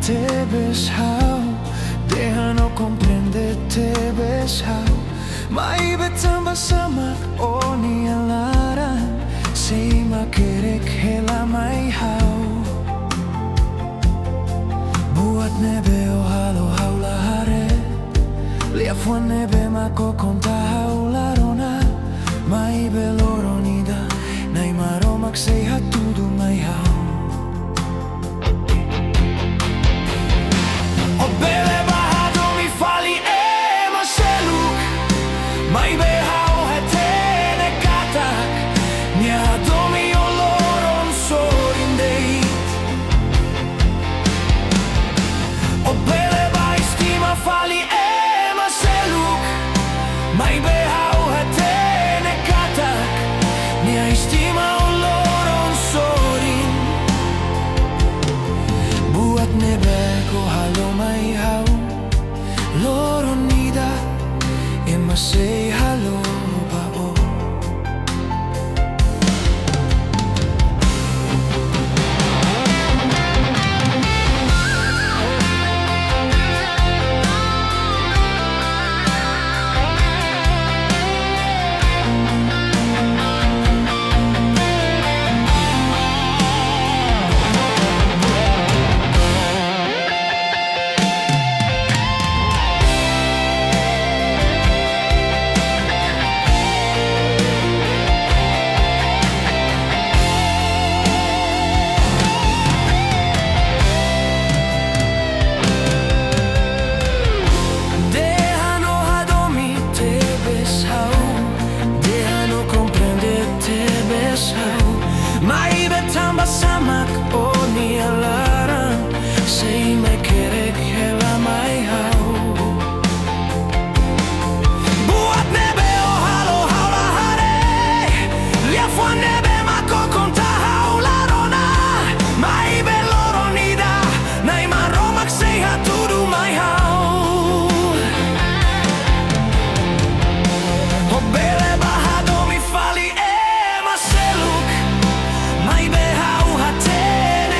Tebes how Deja no comprende Tebes how Mai betamba sama oni alaran Sei makerek hela mai how Buat nebe o halo haula hare Liafuan nebe mako konta haula rona Mai beloronida Nai maromak sei hatudu mai how Bele Hadomi Fali Seluk Mai behau Hetan katak Nia Hadomi o Loron sorindeit O Bele istima Fali Seluk Mai behau Hetan katak Nia istima o Loron sorin Buat nebe ko halo mai how Loron nida Ema say hello bao Mai betamba samak oni alaran Sei mekerek hela mai how Buat nebe o halo haula hare Liafuan nebe mako konta haula rona Mai beloronida Nai maromak sei hatudu mai how O Bele Hadomi Fali Seluk Mai behau Hetan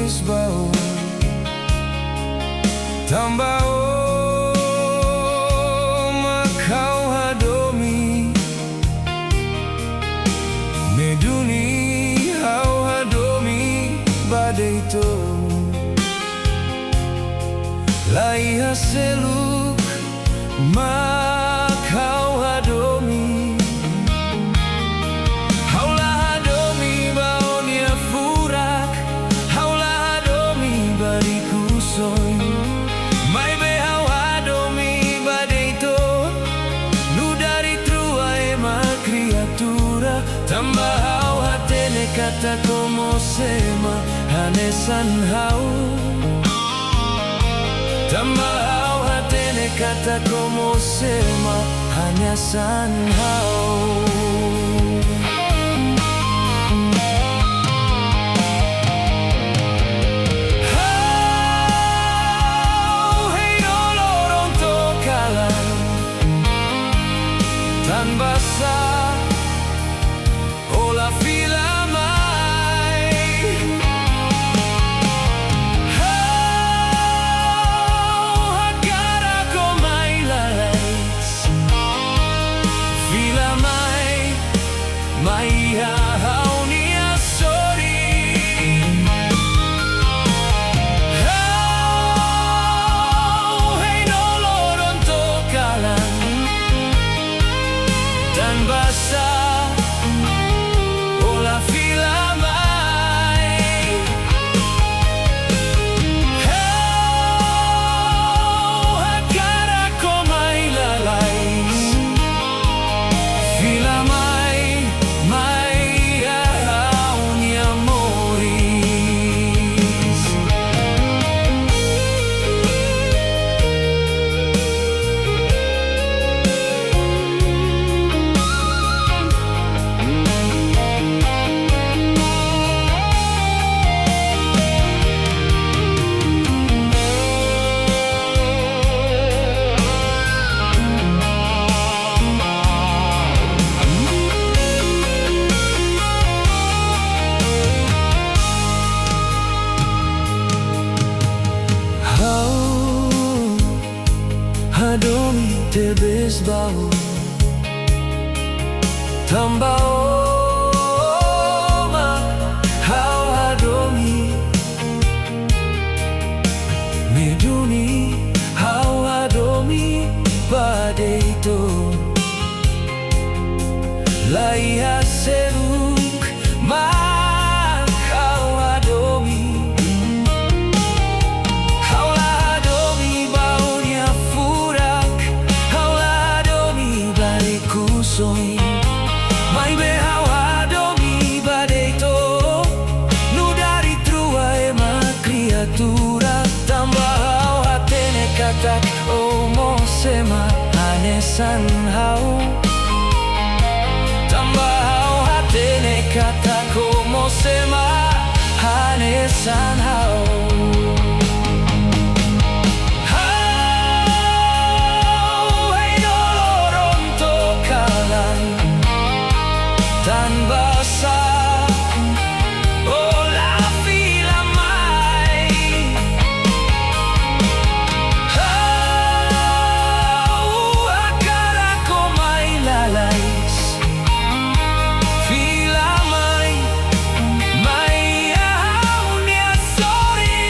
Tebes bau tambah makau Hadomi meduni hau Hadomi badai to laiha Seluk makau Hadomi haula Hadomi baonia furak haula Hadomi bariku soy mai be hau Hadomi badai to nu dari trua ema criatura tambah hau hatene kata como sema hanesan hau tambah hau hatene kata como sema hanesan hau. Basah ola fila mai hagara ko mai lalais fila mai hau nia sorry hey no loron to kalan dan basah ola fila mai hagara ko mai lalais fila mai hau ni amoris Hadomi Tebes bau tambah hau Hadomi meduni hau Hadomi badai to laiha Seluk makau Hadomi haula Hadomi baonia furak haula Hadomi bariku soy mai be hau Hadomi badai to nu dari trua ema criatura tambah hau hatene katak omo sema hanesan hau tambah hau hatene katak como sema hanesan hau. Dan basah ola fila mai hagara ko mai lalais fila mai hau ni sorry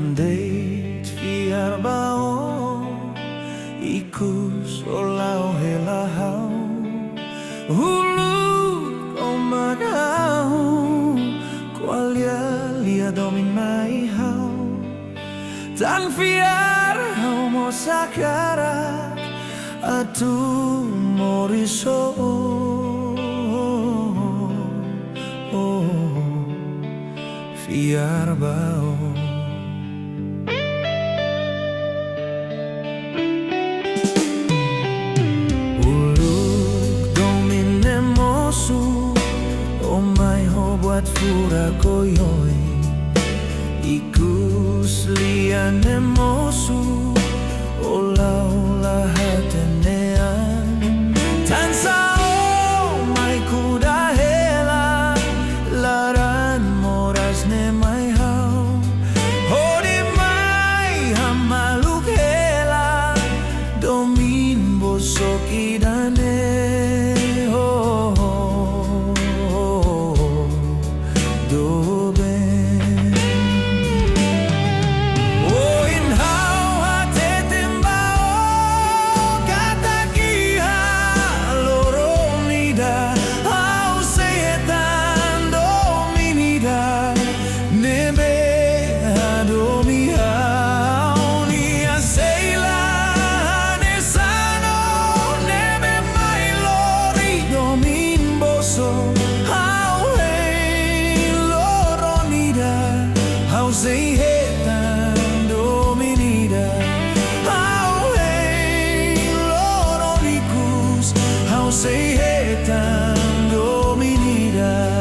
andeit fiar bao ikus olau helahau hulu komadau Koalia Domin Mai hau tan fiar hau mo sakara atu moriso fiar bao uluk domin emosu omai ho buat fura koyoi ikus lian emosu ola hatenean tansa omai kuda hela laran moras ne mai hau hodi mai hamaluk hela domin bosok idane say Hetan Dominida how hey Loron ikus how say Hetan Dominida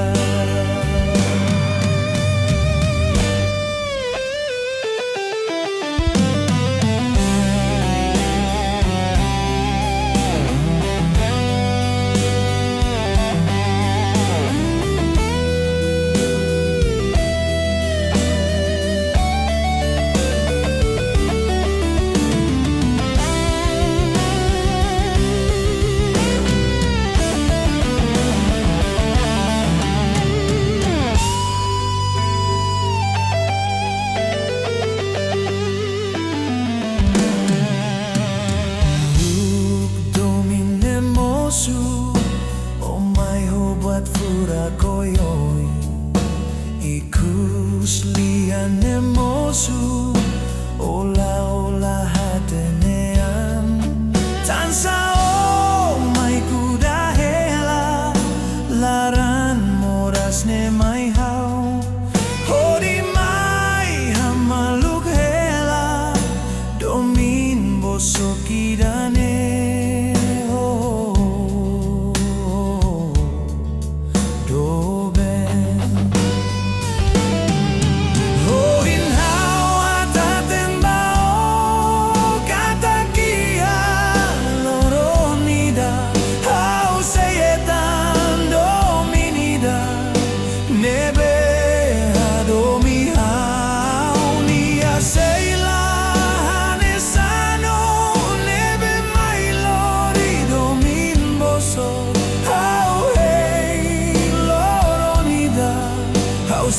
fura koyoi ikus lian emosu ola hatenean tansa omai kuda hela laran moras ne mai hau hodi mai hamaluk hela domin bosok idane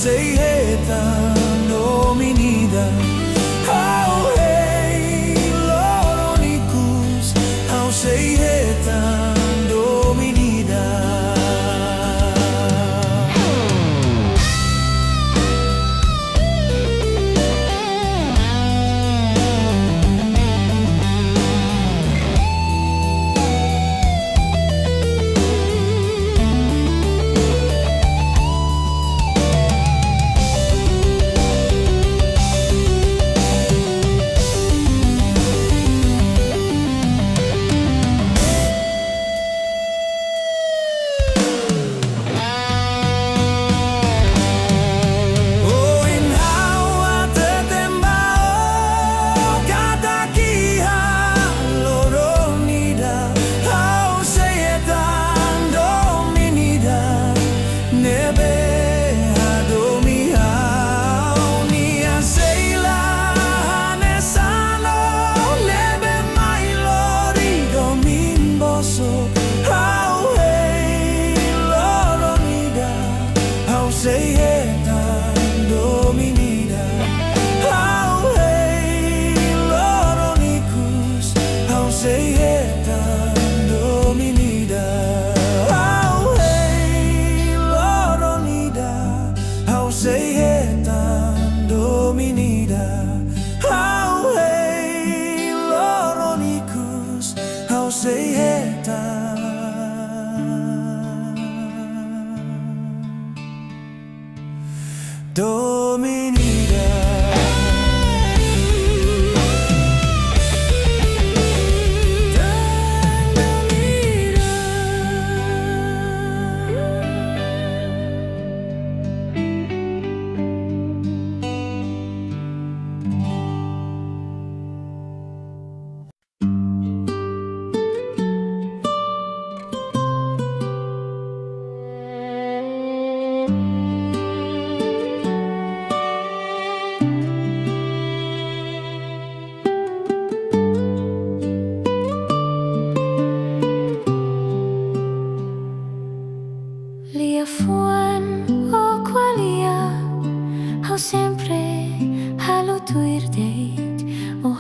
say Hetan Dominida how hey Loron ikus how say Hetan Dominida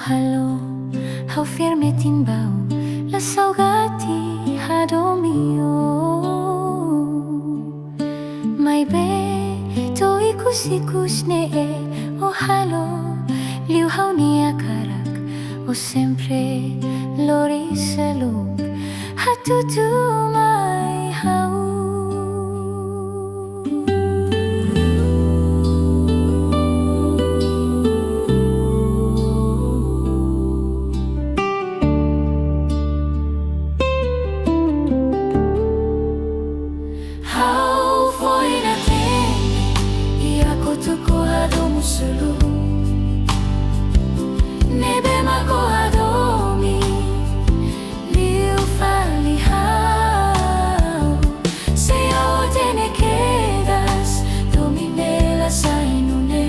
halo, hau firme tinbau, la saugati Hadomi mai be, to ikus-ikus ne o halo, liu hau ni akarak, o sempre lori seluk, hatutu mai hau. Seluk nebe mako Hadomi liu Fali hau seao tene quedas Domin Bele sainune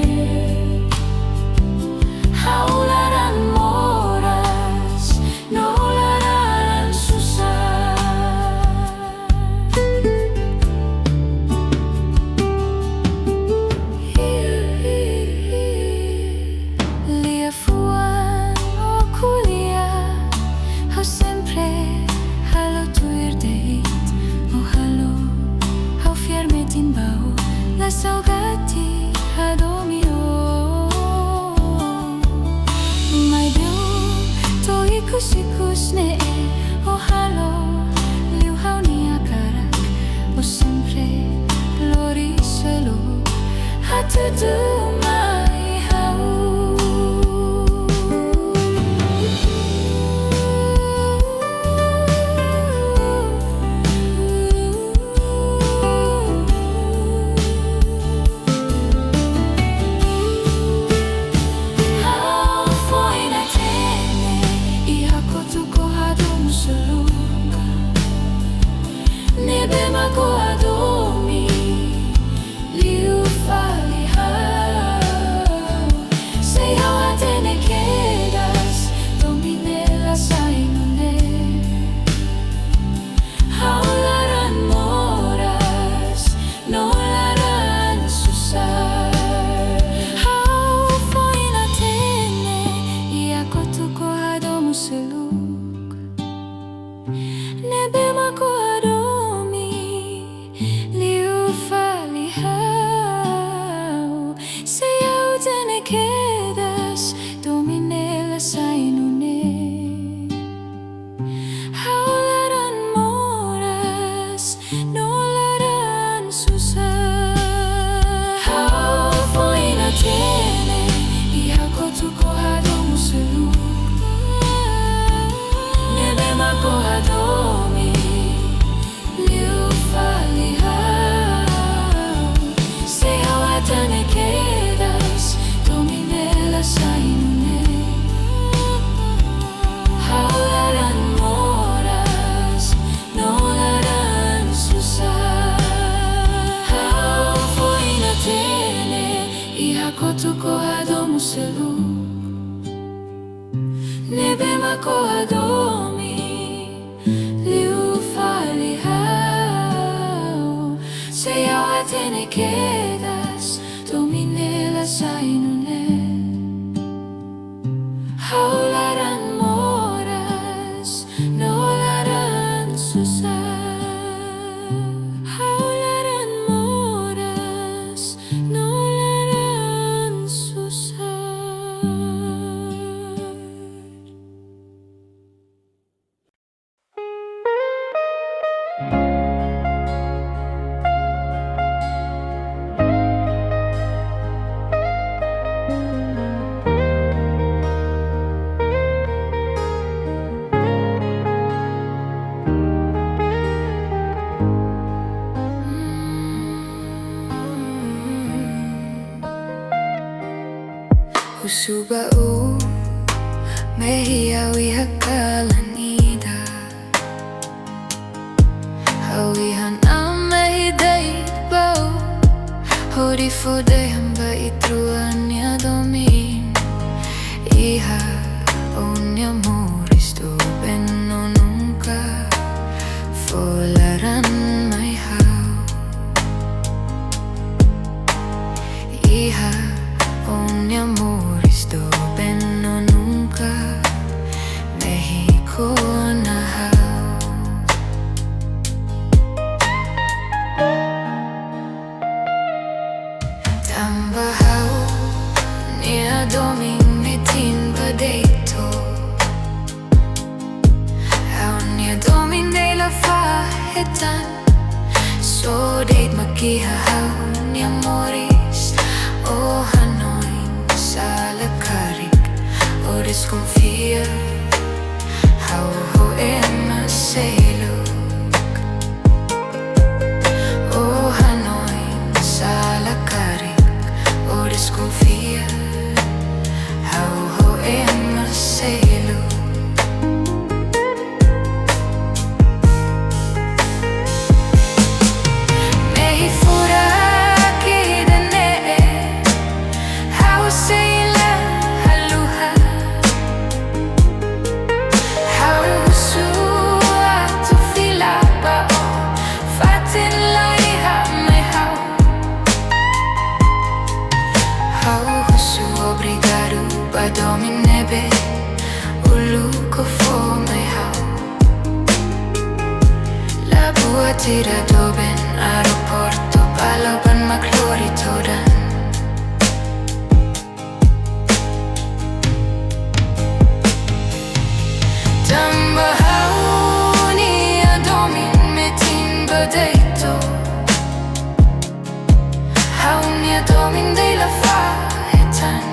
haularan moras no laran susah saugati Hadomi mai biu to ikus-ikus ne o halo liu hau ni akarak o sempre lori seluk hatutu mai hau. Nebe mako Hadomi liu Fali hau seao atene quedas Domin Bele sainune haularan moras no laran susah hau foi na tene e ako tuko Hadomu seluk nebe mako quedas Domin Bele sainune haularan moras no laran susah hau foi na tene e ako tuko Hadomu seluk nebe mako Hadomi liu Fali hau seao atene quedas Domin Bele sainune haularan moras no laran susah hau foi na tene e ako tuko Hadomu seluk nebe mako Hadomi liu Fali hau seao atene quedas Domin Bele sainune haularan moras no laran susah haularan moras no laran susah. Usubao mehiawi hakalan ida hawihan amehidai bau hori fode hamba itruan ya Domin iha onya moris do benno nunca folaran mai hau iha onya moris do benno nunca desconfia. How é mas Seluk. Oh Hanoi, salakarik. Oh desconfia. How é mas Seluk. May fura kidane. How Sela haluha. How sua tu fila bao. Fatin laiha may how. How su obrigado pa Domin nebe. Ulu ko fo may how. La bua tira Domin Aeroportu Palaban maglori todan. Tamba how ni Domin metin badeito. How ni Domin de la fa Hetan.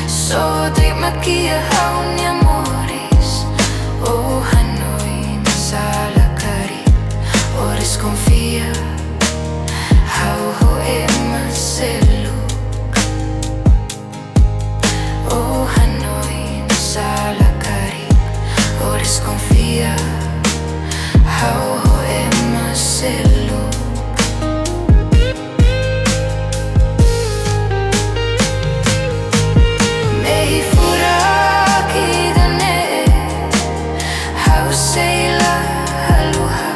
So de makia how ni amores. Oh Hanoi salakari. Oh desconfia. How é mas Seluk. Oh Hanoi salakari. Oh desconfia. How é mas Seluk. May fura kidane. How Sela haluha.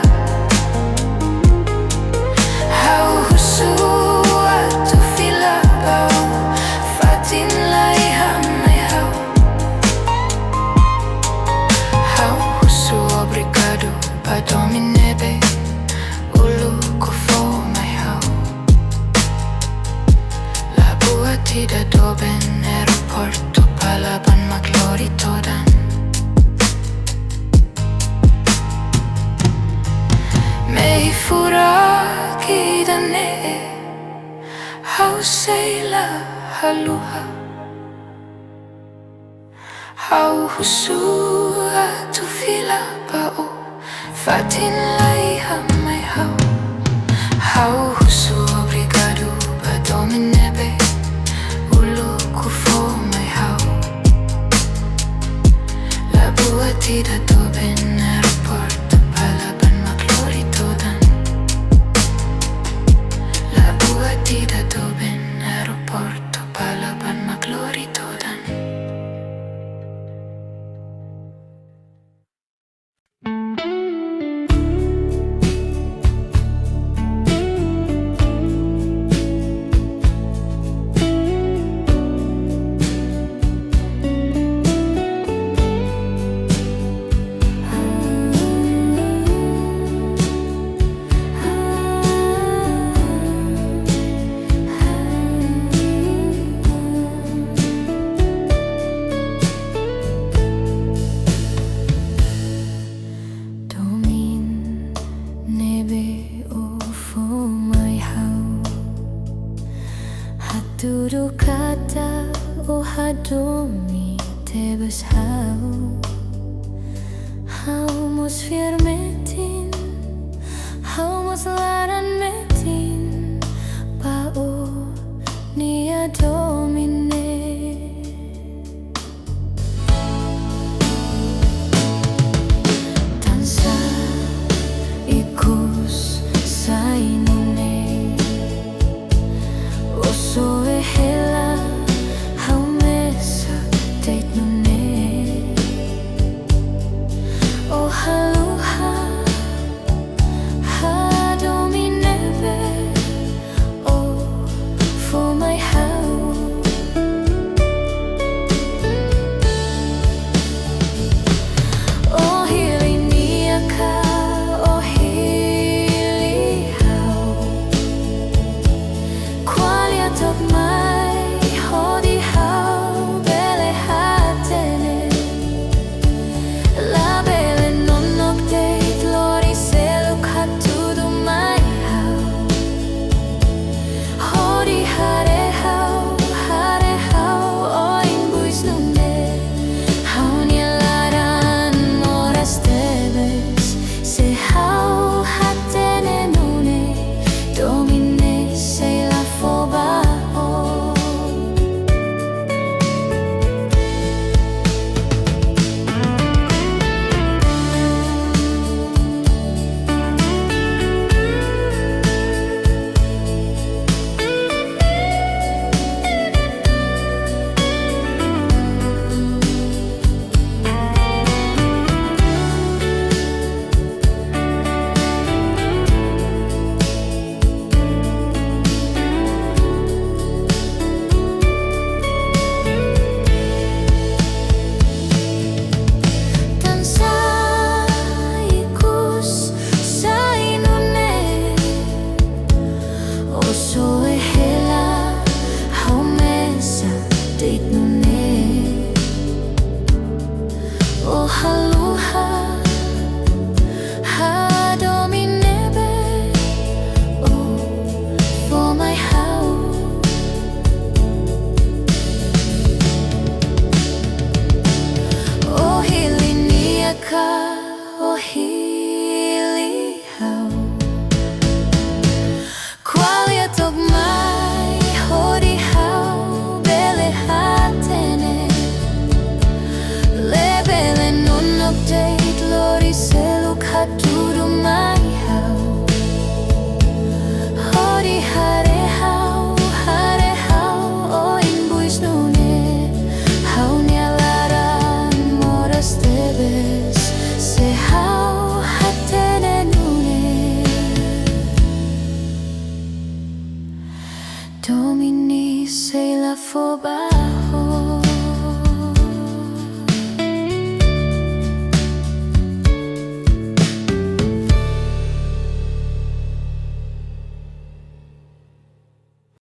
How sua tu fila bao. Fatin laiha may how. How su obrigado pa Domin nebe. Ulu ko fo may how. La bua tida Domin Aeroportu Palaban maglori todan. May fura kidane. How Sela haluha. How sua tu fila bao. Fatin laiha may how. How su obrigado pa Domin nebe. Ulu ko fo may how. La bua tida Domin Aeroportu Palaban maglori todan. La bua tida Domin Aeroportu Palaban maglori todan. Domin nebe ufo may how. Haturu kata o Hadomi Tebes how. How mos firmetin. How mos laran metin. Pao ni Domine. Tansa ikus sa inune. Oso e hela. How mesa tate nune. Oh haluha. afobado.